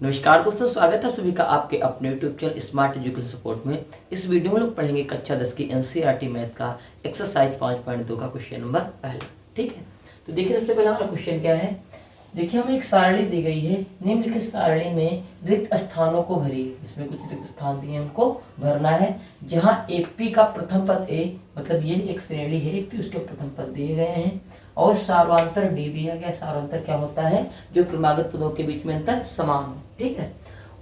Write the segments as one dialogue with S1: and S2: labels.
S1: नमस्कार दोस्तों, स्वागत है आप सभी का आपके अपने YouTube channel smart education support में। इस वीडियो में लोग पढ़ेंगे कक्षा 10 की एनसीईआरटी मैथ का एक्सरसाइज 5.2 का क्वेश्चन नंबर पहला। ठीक है, तो देखिए सबसे पहले हमारा क्वेश्चन क्या है। देखिए हमें एक सारणी दी गई है, निम्नलिखित सारणी में रिक्त स्थानों को भरिए। इसमें कुछ रिक्त स्थान दिए हैं, उनको भरना है। जहाँ एपी का प्रथम पद ए, मतलब ये एक श्रेणी है एपी, उसके प्रथम पद दिए गए हैं और सार्वंतर डी दिया गया। सार्वंतर क्या होता है? जो क्रमागत पदों के बीच में अंतर समान हो। ठीक है,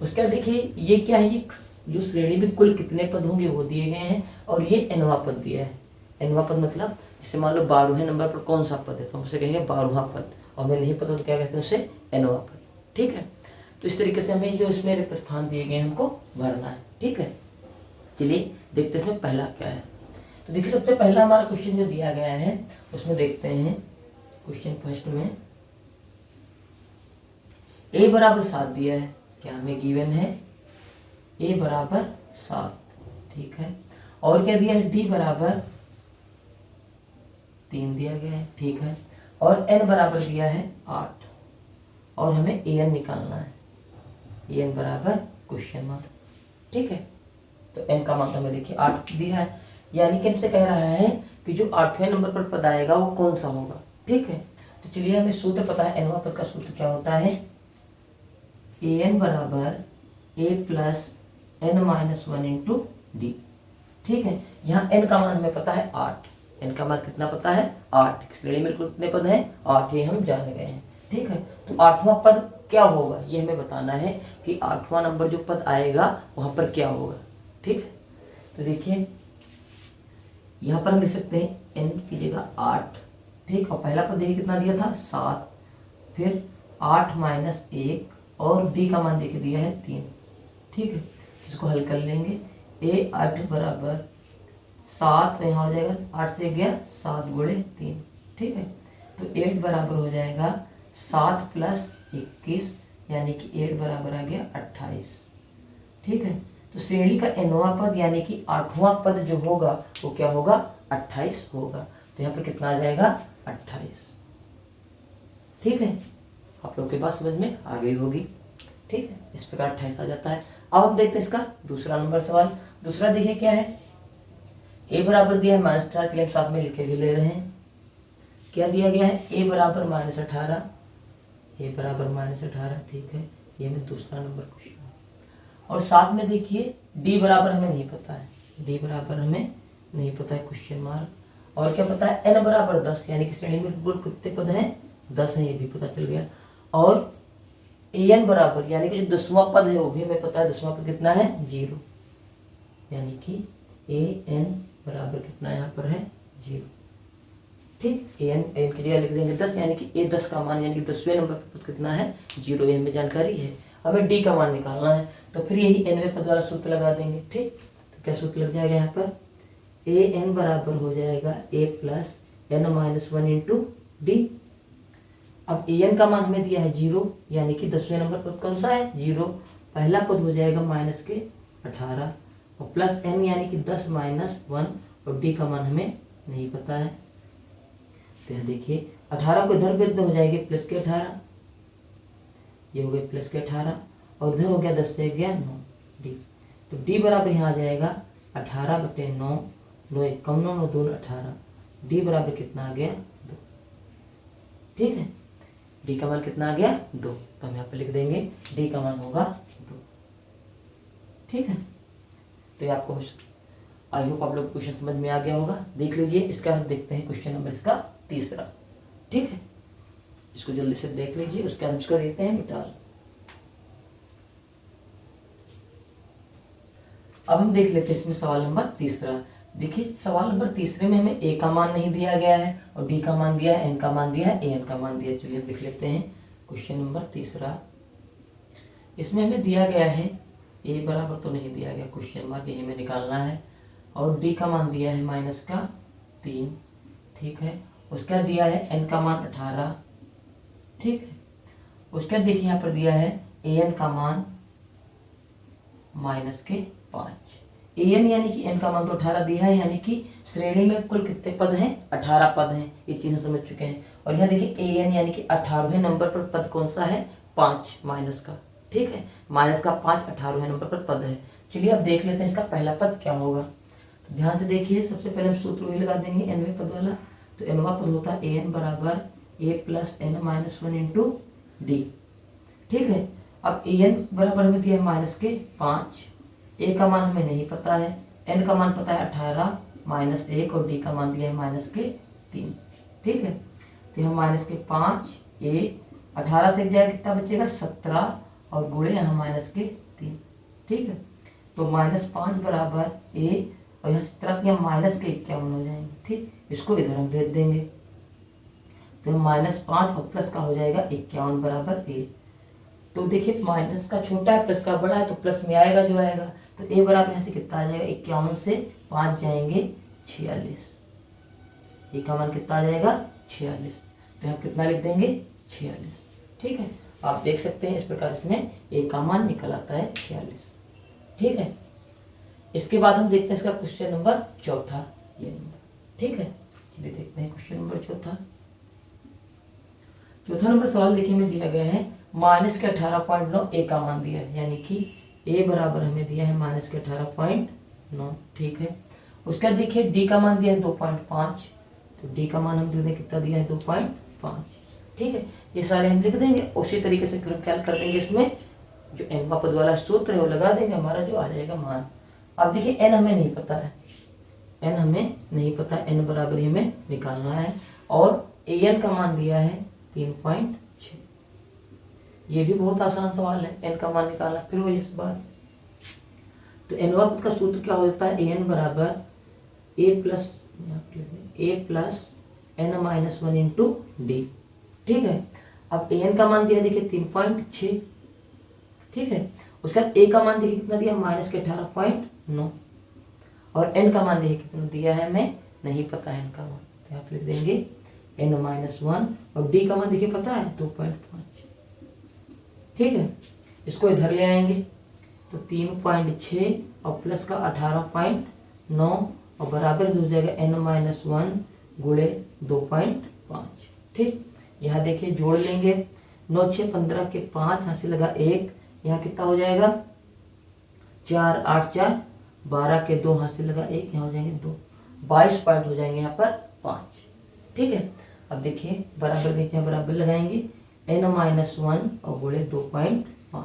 S1: उसके बाद देखिए ये क्या है, ये जो श्रेणी में कुल कितने पद होंगे वो दिए गए हैं और ये nवां पद दिया है। nवां पद मतलब जैसे मान लो 12वें नंबर पर कौन सा पद है तो हम उसे कहेंगे 12वां पद, और हमें नहीं पता तो क्या कहते हैं उसे nवां पद। ठीक है, तो इस तरीके से हमें जो इसमें रिक्त स्थान दिए गए हैं हमको भरना है। ठीक है, चलिए देखते हैं इसमें पहला क्या है। तो देखिए सबसे पहला हमारा क्वेश्चन जो दिया गया है उसमें देखते हैं। क्वेश्चन फर्स्ट में a बराबर 7 दिया है। क्या हमें गिवन है? a बराबर 7। ठीक है, और क्या दिया है? d बराबर 3 दिया गया है। ठीक है, और n बराबर दिया है 8 और हमें an निकालना है। an बराबर क्वेश्चन मार्क। ठीक है, तो n का मान हमें देखिए 8 दिया है, यानी कि हमसे कह रहा है कि जो 8वें नंबर पर पद आएगा वो कौन सा होगा। ठीक है, तो चलिए हमें सूत्र पता है। nवां पद का सूत्र क्या होता है? an बराबर a plus n minus 1 into D. ठीक है, यहाँ n का मान हमें पता है 8। n का मान कितना पता है? 8। श्रेणी में कितने पद हैं? 8, ये हम जान गए हैं। ठीक है, तो 8वां पद क्या होगा ये हमें बताना है कि 8वां नंबर जो पद आएगा वहां पर क्या होगा। ठीक है, तो देखिए यहाँ पर हम लिख सकते हैं n की जगह 8। ठीक, और पहला पद देखिए कितना दिया था? 7, फिर 8 माइनस 1 और d का मान देखिए दिया है 3। ठीक है, इसको हल कर लेंगे। a 8 बराबर 7, तो यहाँ हो जाएगा 8 से गया 7 गुणे 3। ठीक है, तो 8 बराबर हो जाएगा 7 प्लस 21, यानी कि 8 बराबर आ गया 28। ठीक है, तो श्रेणी का nवां पद यानी कि 8वां पद जो होगा वो क्या होगा? 28 होगा। तो यहाँ पर कितना आ जाएगा? 28। ठीक है, आप लोगों के पास समझ में आ गई होगी। ठीक है, इस प्रकार 28 आ जाता है। अब हम देखते हैं इसका दूसरा नंबर सवाल। दूसरा देखिए क्या है। a बराबर दिया है -18, के लिए हम साथ में लिखे भी ले रहे हैं। क्या दिया गया है? a बराबर -18, a बराबर -18। ठीक है, ये हमें दूसरा नंबर क्वेश्चन। और साथ में देखिए d बराबर हमें नहीं पता है। d बराबर हमें नहीं पता है, क्वेश्चन मार्क। और क्या पता है? n बराबर 10, यानी कि श्रेणी में कुल कितने पद हैं? 10 हैं, ये भी पता चल गया। और an बराबर यानी कि जो 10वां पद है वो भी हमें पता है। 10वां पद कितना है? 0, यानी कि an बराबर कितना यहाँ पर है? 0। ठीक, an की जगह लिख देंगे 10, यानी कि a 10 का मान यानी कि 10वें नंबर पर पद कितना है? 0। ये हमें जानकारी है। हमें d का मान निकालना है, तो फिर यही nवें पद वाला सूत्र लगा देंगे। ठीक, तो क्या सूत्र लग जाएगा यहाँ पर? an बराबर हो जाएगा a plus n minus 1 into D. अब an का मान हमें दिया है 0, यानी कि 10वें नंबर पद कौन सा है? 0। पहला पद हो जाएगा माइनस के 18 और प्लस n यानी कि 10 माइनस 1, और d का मान हमें नहीं पता है। तो यहाँ देखिए 18 को इधर भेज दो, हो जाएगी प्लस के 18, ये हो गए प्लस के 18, और इधर हो गया 10 से गया 9 डी। तो d बराबर यहाँ आ जाएगा 18/9, 9 कम 9 2 18, d बराबर कितना आ गया? 2। ठीक है, d का मान कितना आ गया? 2। तो हम यहाँ पर लिख देंगे d का मान होगा 2। ठीक है, तो ये आपको आई होप आप लोग क्वेश्चन समझ में आ गया होगा। देख लीजिए, इसका हम देखते हैं क्वेश्चन नंबर इसका तीसरा। ठीक है, इसको जल्दी से देख लीजिए, उसके बाद इसको देते हैं मिटाल। अब हम देख लेते हैं इसमें सवाल नंबर तीसरा। देखिए सवाल नंबर तीसरे में हमें a का मान नहीं दिया गया है और d का मान दिया है, n का मान दिया है, an का मान दिया है। चलिए देख लेते हैं क्वेश्चन नंबर तीसरा। इसमें हमें दिया गया है a बराबर तो नहीं दिया गया, क्वेश्चन मार्क, ये हमें निकालना है। और d का मान दिया है -3। ठीक है, उसका दिया है n का मान 18। ठीक है, उसका देखिए यहाँ पर दिया है an का मान -5। an यानी कि n का मान तो 18 दिया है, यानी कि श्रेणी में कुल कितने पद हैं? 18 पद हैं। ये चीज़ हम समझ चुके हैं। और यहाँ देखिए an यानी कि 18वें नंबर पर पद कौन सा है? 5 माइनस का। ठीक है, माइनस का 5 18वें नंबर पर पद है। चलिए अब देख लेते हैं इसका पहला पद क्या होगा। तो ध्यान से देखिए, सबसे पहले हम सूत्र वही लगा देंगे nवें पद वाला। तो nवां पद होता है an बराबर a plus n minus 1 into D. ठीक है, अब an बराबर हमें दिया है माइनस के 5, a का मान हमें नहीं पता है, n का मान पता है 18 माइनस 1 और d का मान दिया है माइनस के 3। ठीक है, तो यहाँ माइनस के 5 a 18 से एक जाएगा कितना बचेगा 17 और गुणे यहाँ माइनस के 3। ठीक है, तो -5 बराबर a और यहाँ 17 यहाँ माइनस के 51 हो जाएंगे। ठीक, इसको इधर हम भेज देंगे तो -5 और प्लस का हो जाएगा 51 बराबर a। तो देखिए माइनस का छोटा है प्लस का बड़ा है, तो प्लस में आएगा जो आएगा। तो a बराबर यहाँ से कितना आ जाएगा 51 से 5 जाएंगे 46। a का मान कितना आ जाएगा 46, तो हम कितना लिख देंगे 46। ठीक है, आप देख सकते हैं इस प्रकार इसमें a का मान निकल आता है 46। ठीक है, इसके बाद हम देखते हैं इसका क्वेश्चन नंबर चौथा, ये नंबर। ठीक है, चलिए देखते हैं क्वेश्चन नंबर चौथा नंबर सवाल देखिए हमें दिया गया है माइनस के 18.9 a का मान दिया है, यानी कि a बराबर हमें दिया है माइनस के 18.9। ठीक है, उसका देखिए d का मान दिया है 2.5, तो d का मान हम दे दें कितना दिया है 2.5। ठीक है, ये सारे हम लिख देंगे। उसी तरीके से फिर क्या कर देंगे, इसमें जो n पद वाला सूत्र है वो लगा देंगे, हमारा जो आ जाएगा मान। अब देखिए n हमें नहीं पता है, n हमें नहीं पता, n बराबर ही हमें निकालना है। और an का मान दिया है 3.6। ये भी बहुत आसान सवाल है, n का मान निकालना। फिर वही इस बार तो nवां पद का सूत्र क्या हो जाता है, an बराबर a plus n minus 1 into D. ठीक है, अब an का मान दिया देखिए 3.6। ठीक है, उसके बाद a का मान देखिए कितना दिया माइनस के 18.9 और n का मान देखिए कितना दिया है हमें नहीं पता है n का मान, तो यहाँ लिख देंगे n माइनस 1 और d का मान देखिए पता है 2.5। ठीक है, इसको इधर ले आएंगे तो 3.6 और प्लस का 18.9 और बराबर हो जाएगा n माइनस 1 गुणे 2.5। ठीक, यहाँ देखिए जोड़ लेंगे 9 6 15 के 5 यहाँ से लगा 1, यहाँ कितना हो जाएगा 4 8 4 12 के 2 यहाँ से लगा 1, यहाँ हो जाएंगे 2, 22 पॉइंट हो जाएंगे यहाँ पर 5। ठीक है, अब देखिए बराबर देखिए यहाँ बराबर लगाएंगे n माइनस 1 और गुणे 2.5।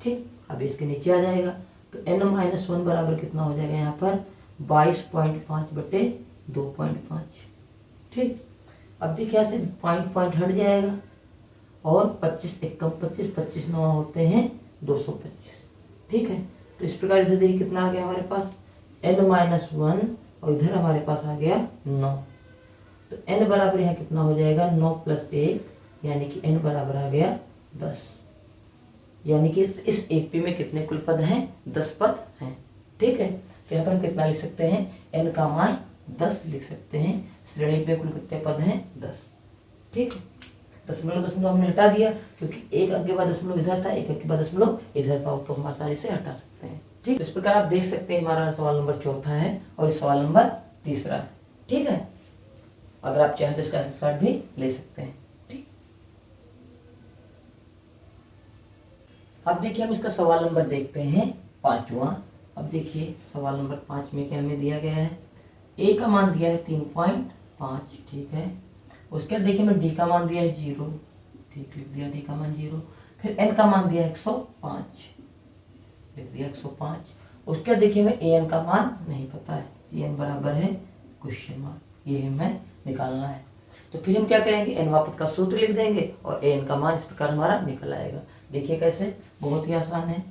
S1: ठीक, अब इसके नीचे आ जाएगा तो n माइनस 1 बराबर कितना हो जाएगा यहाँ पर 22.5 बटे 2.5। ठीक, अब देखिए यहाँ से पॉइंट हट जाएगा और 25 1 कम 25 25 9 होते हैं 225। ठीक है, तो इस प्रकार इधर देखिए कितना आ गया हमारे पास n माइनस 1 और इधर हमारे पास आ गया 9। तो n बराबर यहाँ कितना हो जाएगा 9 प्लस 1, यानी कि n बराबर आ गया 10। यानी कि इस एक पी में कितने कुल पद हैं 10 पद हैं। ठीक है, तो यहाँ पर हम कितना लिख सकते हैं n का मान 10 लिख सकते हैं। श्रेणी पे कुल कितने पद हैं 10। ठीक है, दशमलव हमने हटा दिया क्योंकि एक के बाद दशमलव इधर था, एक के बाद दशमलव इधर था, तो हम आसानी से हटा सकते हैं। ठीक, तो इस प्रकार आप देख सकते हैं हमारा सवाल नंबर चौथा है और इस सवाल नंबर तीसरा है। ठीक है, अगर आप चाहें तो इसका स्क्रीनशॉट भी ले सकते हैं। ठीक, अब देखिए हम इसका सवाल नंबर देखते हैं 5वां। अब देखिए सवाल नंबर 5 में क्या हमें दिया गया है, a का मान दिया है 3.5। ठीक है, उसके बाद देखिए हमें d का मान दिया है 0। ठीक, लिख दिया d का मान 0। फिर n का मान दिया है 105, लिख दिया 105। उसके बाद देखिए हमें an का मान नहीं पता है, an बराबर है क्वेश्चन मार्क, ये हमें निकालना है। तो फिर हम क्या करेंगे nवां पद का सूत्र लिख देंगे और an का मान इस प्रकार हमारा निकल आएगा। देखिए कैसे, बहुत ही आसान है।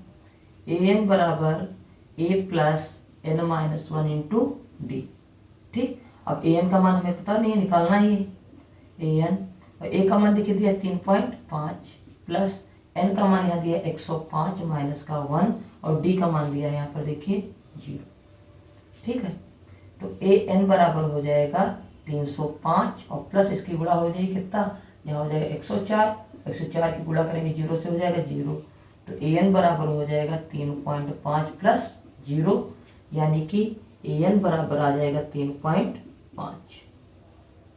S1: an बराबर a plus n minus 1 into D. ठीक, अब an का मान हमें पता नहीं है, निकालना ही है an। और a का मान देखिए दिया 3.5 प्लस n का मान यहाँ दिया 105 माइनस का 1 और d का मान दिया है यहाँ पर देखिए 0। ठीक है, तो an बराबर हो जाएगा 305 और प्लस इसकी गुणा हो जाएगी कितना, यहाँ हो जाएगा 104, 104 की गुणा करेंगे 0 से हो जाएगा 0। तो an बराबर हो जाएगा 3.5 प्लस 0, यानी कि an बराबर आ जाएगा 3.5।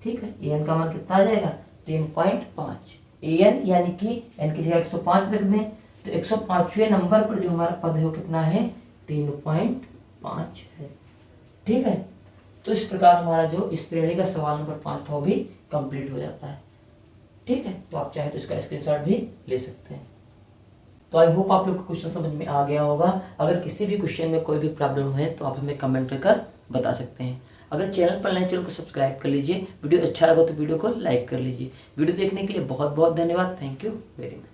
S1: ठीक है, an का मान कितना आ जाएगा 3.5। an यानी कि n की जगह 105 रख दें तो 105वें नंबर पर जो हमारा पद है वो कितना है 3.5 है। ठीक है, तो इस प्रकार हमारा जो इस श्रेणी का सवाल नंबर 5 था वो भी कंप्लीट हो जाता है। ठीक है, तो आप चाहे तो इसका स्क्रीनशॉट भी ले सकते हैं। तो आई होप आप लोग को क्वेश्चन समझ में आ गया होगा। अगर किसी भी क्वेश्चन में कोई भी प्रॉब्लम है तो आप हमें कमेंट कर बता सकते हैं। अगर चैनल पर नए, चैनल को सब्सक्राइब कर लीजिए। वीडियो अच्छा लगा तो वीडियो को लाइक कर लीजिए। वीडियो देखने के लिए बहुत बहुत धन्यवाद। Thank you very much.